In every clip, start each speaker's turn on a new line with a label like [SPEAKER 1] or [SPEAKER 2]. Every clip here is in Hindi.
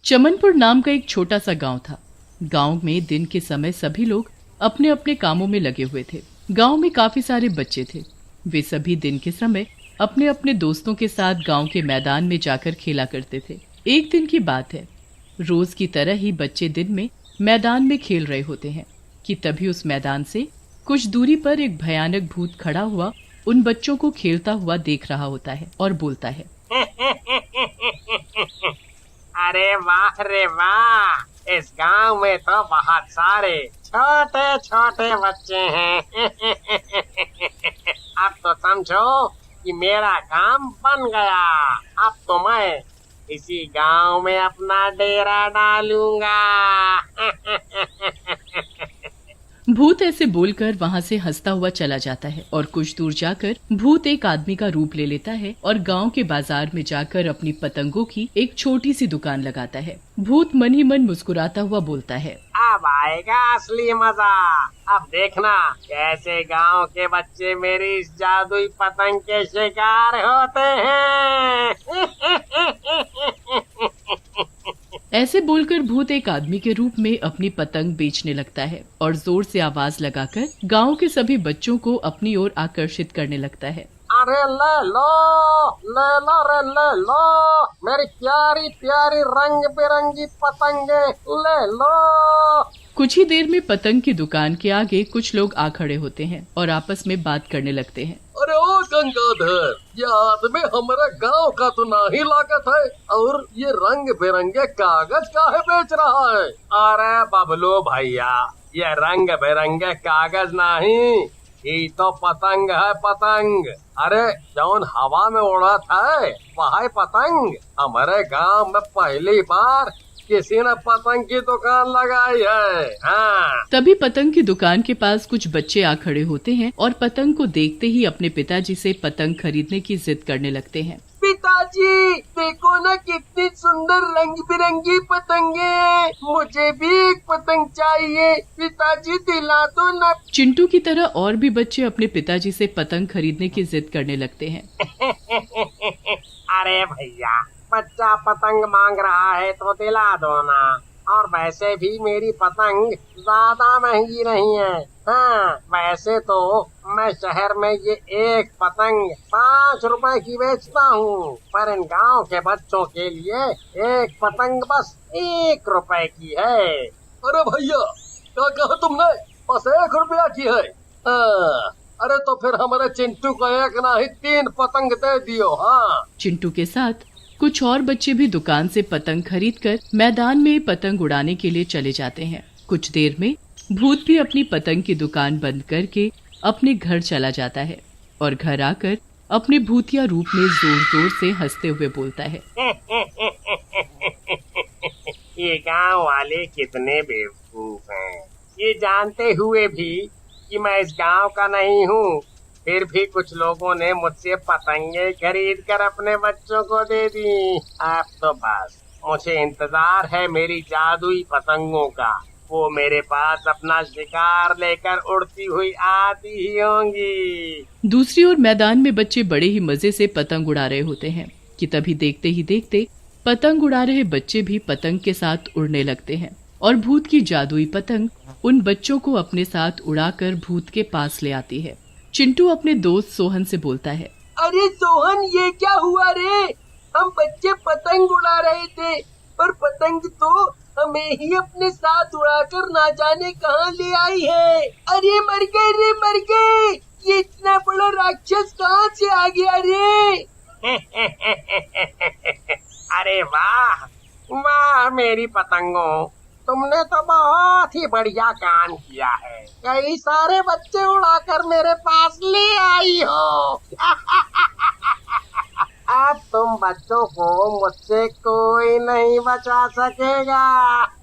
[SPEAKER 1] चमनपुर नाम का एक छोटा सा गांव था। गांव में दिन के समय सभी लोग अपने अपने कामों में लगे हुए थे। गांव में काफी सारे बच्चे थे। वे सभी दिन के समय अपने अपने दोस्तों के साथ गांव के मैदान में जाकर खेला करते थे। एक दिन की बात है, रोज की तरह ही बच्चे दिन में मैदान में खेल रहे होते हैं कि तभी उस मैदान से कुछ दूरी पर एक भयानक भूत खड़ा हुआ उन बच्चों को खेलता हुआ देख रहा होता है और बोलता है,
[SPEAKER 2] अरे वाह रे वाह, इस गांव में तो बहुत सारे छोटे छोटे बच्चे हैं। अब तो समझो कि मेरा काम बन गया। अब तो मैं इसी गांव में अपना डेरा डालूंगा।
[SPEAKER 1] भूत ऐसे बोलकर वहाँ से हंसता हुआ चला जाता है और कुछ दूर जाकर भूत एक आदमी का रूप ले लेता है और गांव के बाजार में जाकर अपनी पतंगों की एक छोटी सी दुकान लगाता है। भूत मन ही मन मुस्कुराता हुआ बोलता है,
[SPEAKER 2] अब आएगा असली मजा। अब देखना कैसे गांव के बच्चे मेरी इस जादुई पतंग के शिकार होते हैं।
[SPEAKER 1] ऐसे बोलकर भूत एक आदमी के रूप में अपनी पतंग बेचने लगता है और जोर से आवाज लगाकर गांव के सभी बच्चों को अपनी ओर आकर्षित करने लगता है।
[SPEAKER 2] अरे ले लो रे ले लो, मेरी प्यारी प्यारी रंग बिरंगी पतंगे ले लो।
[SPEAKER 1] कुछ ही देर में पतंग की दुकान के आगे कुछ लोग आ खड़े होते हैं और आपस में बात करने लगते हैं।
[SPEAKER 3] अरे ओ गंगाधर, ये आदमी हमारे गांव का तो नहीं लागत है और ये रंग बिरंगे कागज काहे बेच रहा है?
[SPEAKER 2] अरे बबलू भैया, ये रंग बिरंगे कागज नहीं, ये तो पतंग है पतंग। अरे जौन हवा में उड़ा था वह है पतंग। हमारे गांव में पहली बार किसी ने पतंग की दुकान लगाई है। हाँ।
[SPEAKER 1] तभी पतंग की दुकान के पास कुछ बच्चे आ खड़े होते हैं और पतंग को देखते ही अपने पिताजी से पतंग खरीदने की जिद करने लगते हैं।
[SPEAKER 3] पिताजी देखो ना कितनी सुंदर रंग बिरंगी पतंगे, मुझे भी एक पतंग चाहिए, पिताजी दिला दो ना।
[SPEAKER 1] चिंटू की तरह और भी बच्चे अपने पिताजी से पतंग खरीदने की जिद करने लगते हैं।
[SPEAKER 2] अरे भैया, बच्चा पतंग मांग रहा है तो दिला दो ना। और वैसे भी मेरी पतंग ज्यादा महंगी नहीं है। हाँ, वैसे तो मैं शहर में ये एक पतंग 5 रुपए की बेचता हूँ, पर इन गांव के बच्चों के लिए एक पतंग बस 1 रुपए की है।
[SPEAKER 3] अरे भैया, क्या कहा तुमने? बस 1 रुपया की है? हाँ, अरे तो फिर हमारे चिंटू को एक नहीं 3 पतंग दे दियो। हाँ।
[SPEAKER 1] चिंटू के साथ कुछ और बच्चे भी दुकान से पतंग खरीदकर मैदान में पतंग उड़ाने के लिए चले जाते हैं। कुछ देर में भूत भी अपनी पतंग की दुकान बंद करके अपने घर चला जाता है और घर आकर अपने भूतिया रूप में जोर जोर से हंसते हुए बोलता है,
[SPEAKER 2] ये गांव वाले कितने बेवकूफ हैं। ये जानते हुए भी कि मैं इस गांव का नहीं हूँ, फिर भी कुछ लोगों ने मुझसे पतंगे खरीद कर अपने बच्चों को दे दी। अब तो बस मुझे इंतजार है मेरी जादुई पतंगों का। वो मेरे पास अपना शिकार लेकर उड़ती हुई आती ही होंगी।
[SPEAKER 1] दूसरी ओर मैदान में बच्चे बड़े ही मजे से पतंग उड़ा रहे होते हैं कि तभी देखते ही देखते पतंग उड़ा रहे बच्चे भी पतंग के साथ उड़ने लगते हैं और भूत की जादुई पतंग उन बच्चों को अपने साथ उड़ाकर भूत के पास ले आती है। चिंटू अपने दोस्त सोहन से बोलता है,
[SPEAKER 3] अरे सोहन, ये क्या हुआ रे? हम बच्चे पतंग उड़ा रहे थे, पर पतंग तो हमें ही अपने साथ उड़ाकर ना जाने कहाँ ले आई है। अरे मर गए रे, मर गए। ये इतना बड़ा राक्षस कहाँ से आ गया रे?
[SPEAKER 2] अरे वाह वाह मेरी पतंगों, तुमने तो बहुत ही बढ़िया काम किया है। कई सारे बच्चे उड़ाकर मेरे पास ले आई हो। अब तुम बच्चों को मुझसे कोई नहीं बचा सकेगा।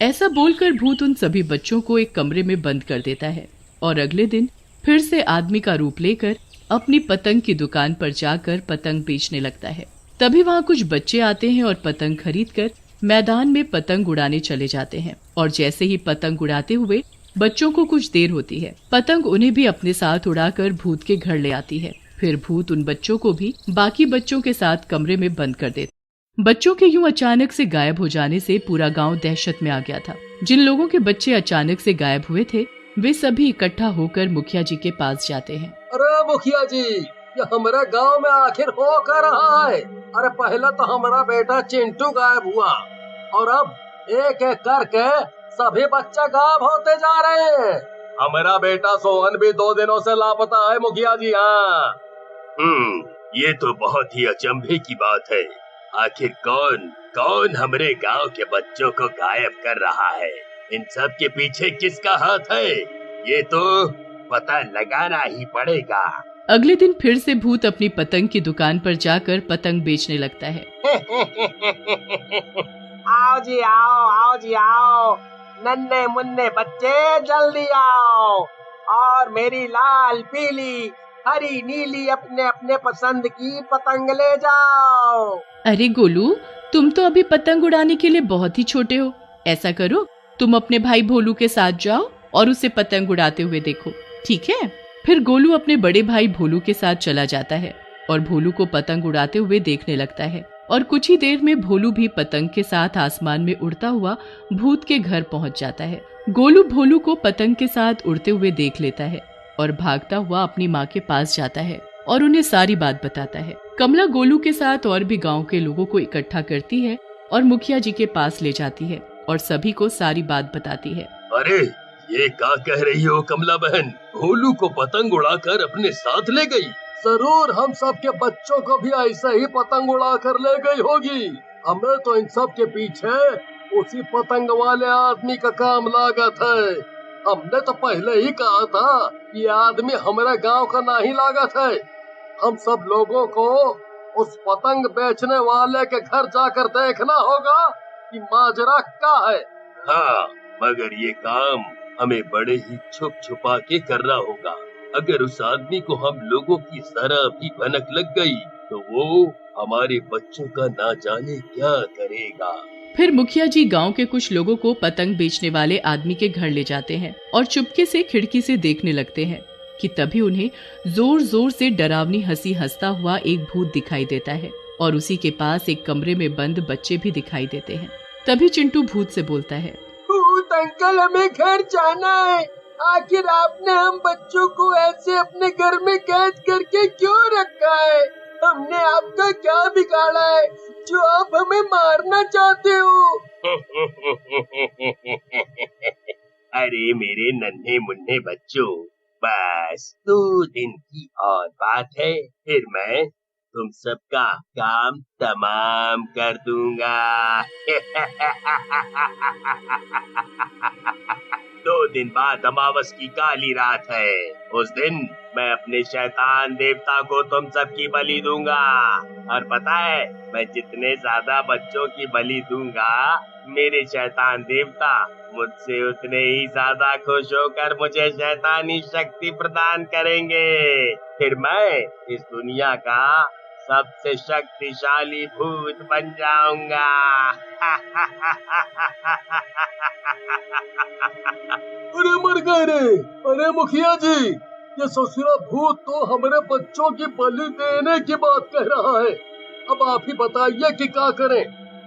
[SPEAKER 1] ऐसा बोलकर भूत उन सभी बच्चों को एक कमरे में बंद कर देता है और अगले दिन फिर से आदमी का रूप लेकर अपनी पतंग की दुकान पर जाकर पतंग बेचने लगता है। तभी वहाँ कुछ बच्चे आते हैं और पतंग खरीदकर मैदान में पतंग उड़ाने चले जाते हैं और जैसे ही पतंग उड़ाते हुए बच्चों को कुछ देर होती है, पतंग उन्हें भी अपने साथ उड़ाकर भूत के घर ले आती है। फिर भूत उन बच्चों को भी बाकी बच्चों के साथ कमरे में बंद कर देता है। बच्चों के यूं अचानक से गायब हो जाने से पूरा गांव दहशत में आ गया था। जिन लोगों के बच्चे अचानक से गायब हुए थे वे सभी इकट्ठा होकर मुखिया जी के पास जाते हैं।
[SPEAKER 3] अरे मुखिया जी, ये हमारे गांव में आखिर हो क्या रहा है? अरे पहले तो हमारा बेटा चिंटू गायब हुआ और अब एक एक करके सभी बच्चे गायब होते जा रहे हैं। हमारा बेटा सोहन भी 2 दिनों से लापता है मुखिया जी। हाँ,
[SPEAKER 2] ये तो बहुत ही अचंभे की बात है। आखिर कौन हमारे गांव के बच्चों को गायब कर रहा है? इन सब के पीछे किसका हाथ है? ये तो पता लगाना ही पड़ेगा।
[SPEAKER 1] अगले दिन फिर से भूत अपनी पतंग की दुकान पर जाकर पतंग बेचने लगता है।
[SPEAKER 2] आओ जी आओ, नन्हे मुन्ने बच्चे जल्दी आओ और मेरी लाल पीली हरी नीली अपने अपने पसंद की पतंग ले जाओ।
[SPEAKER 1] अरे गोलू, तुम तो अभी पतंग उड़ाने के लिए बहुत ही छोटे हो। ऐसा करो, तुम अपने भाई भोलू के साथ जाओ और उसे पतंग उड़ाते हुए देखो, ठीक है? फिर गोलू अपने बड़े भाई भोलू के साथ चला जाता है और भोलू को पतंग उड़ाते हुए देखने लगता है। और कुछ ही देर में भोलू भी पतंग के साथ आसमान में उड़ता हुआ भूत के घर पहुंच जाता है। गोलू भोलू को पतंग के साथ उड़ते हुए देख लेता है और भागता हुआ अपनी माँ के पास जाता है और उन्हें सारी बात बताता है। कमला गोलू के साथ और भी गांव के लोगों को इकट्ठा करती है और मुखिया जी के पास ले जाती है और सभी को सारी बात बताती है।
[SPEAKER 4] अरे ये क्या कह रही हो कमला बहन? भोलू को पतंग उड़ाकर अपने साथ ले गई?
[SPEAKER 3] जरूर हम सब के बच्चों को भी ऐसे ही पतंग उड़ा कर ले गई होगी। हमें तो इन सब के पीछे उसी पतंग वाले आदमी का काम लागत है। हमने तो पहले ही कहा था ये आदमी हमारे गांव का नहीं लागत है। हम सब लोगों को उस पतंग बेचने वाले के घर जाकर देखना होगा कि माजरा क्या है।
[SPEAKER 4] हाँ, मगर ये काम हमें बड़े ही छुप छुपा के करना होगा। अगर उस आदमी को हम लोगों की जरा भी भनक लग गई तो वो हमारे बच्चों का ना जाने क्या करेगा।
[SPEAKER 1] फिर मुखिया जी गांव के कुछ लोगों को पतंग बेचने वाले आदमी के घर ले जाते हैं और चुपके से खिड़की से देखने लगते हैं कि तभी उन्हें जोर जोर से डरावनी हंसी हंसता हुआ एक भूत दिखाई देता है और उसी के पास एक कमरे में बंद बच्चे भी दिखाई देते हैं। तभी चिंटू भूत से बोलता है,
[SPEAKER 3] भूत अंकल, हमें घर जाना है। आखिर आपने हम बच्चों को ऐसे अपने घर में कैद करके क्यों रखा है? हमने आपका क्या बिगाड़ा है जो आप हमें मारना चाहते हो?
[SPEAKER 2] अरे मेरे नन्हे मुन्ने बच्चों, बस 2 दिन की और बात है, फिर मैं तुम सबका काम तमाम कर दूंगा। 2 दिन बाद अमावस की काली रात है। उस दिन मैं अपने शैतान देवता को तुम सबकी बलि दूंगा और पता है मैं जितने ज्यादा बच्चों की बलि दूंगा मेरे शैतान देवता मुझसे उतने ही ज्यादा खुश होकर मुझे शैतानी शक्ति प्रदान करेंगे। फिर मैं इस दुनिया का सबसे शक्तिशाली भूत बन जाऊंगा।
[SPEAKER 3] अरे मर गए रे! अरे मुखिया जी, ये ससुरा भूत तो हमारे बच्चों की बलि देने की बात कह रहा है। अब आप ही बताइए कि क्या करें?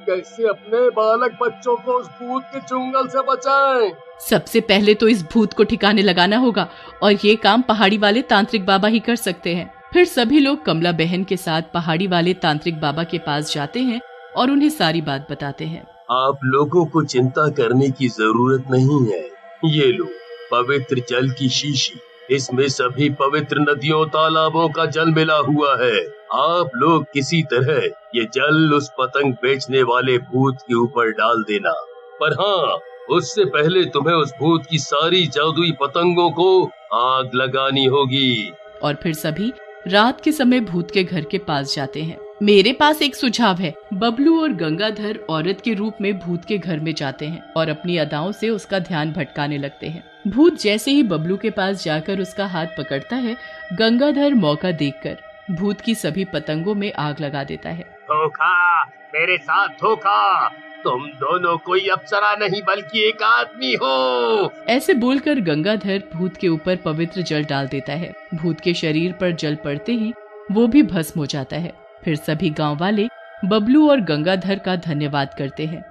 [SPEAKER 3] कैसे अपने बालक बच्चों को उस भूत के चुंगल से बचाएं?
[SPEAKER 1] सबसे पहले तो इस भूत को ठिकाने लगाना होगा और ये काम पहाड़ी वाले तांत्रिक बाबा ही कर सकते हैं। फिर सभी लोग कमला बहन के साथ पहाड़ी वाले तांत्रिक बाबा के पास जाते हैं और उन्हें सारी बात बताते हैं।
[SPEAKER 4] आप लोगों को चिंता करने की जरूरत नहीं है। ये लो पवित्र जल की शीशी, इसमें सभी पवित्र नदियों तालाबों का जल मिला हुआ है। आप लोग किसी तरह ये जल उस पतंग बेचने वाले भूत के ऊपर डाल देना। पर हाँ, उससे पहले तुम्हें उस भूत की सारी जादुई पतंगों को आग लगानी होगी।
[SPEAKER 1] और फिर सभी रात के समय भूत के घर के पास जाते हैं। मेरे पास एक सुझाव है। बबलू और गंगाधर औरत के रूप में भूत के घर में जाते हैं और अपनी अदाओं से उसका ध्यान भटकाने लगते हैं। भूत जैसे ही बबलू के पास जाकर उसका हाथ पकड़ता है, गंगाधर मौका देखकर भूत की सभी पतंगों में आग लगा देता है।
[SPEAKER 2] धोखा, मेरे साथ धोखा। तुम दोनों कोई अप्सरा नहीं बल्कि एक आदमी हो।
[SPEAKER 1] ऐसे बोलकर गंगाधर भूत के ऊपर पवित्र जल डाल देता है। भूत के शरीर पर जल पड़ते ही वो भी भस्म हो जाता है। फिर सभी गांव वाले बबलू और गंगाधर का धन्यवाद करते हैं।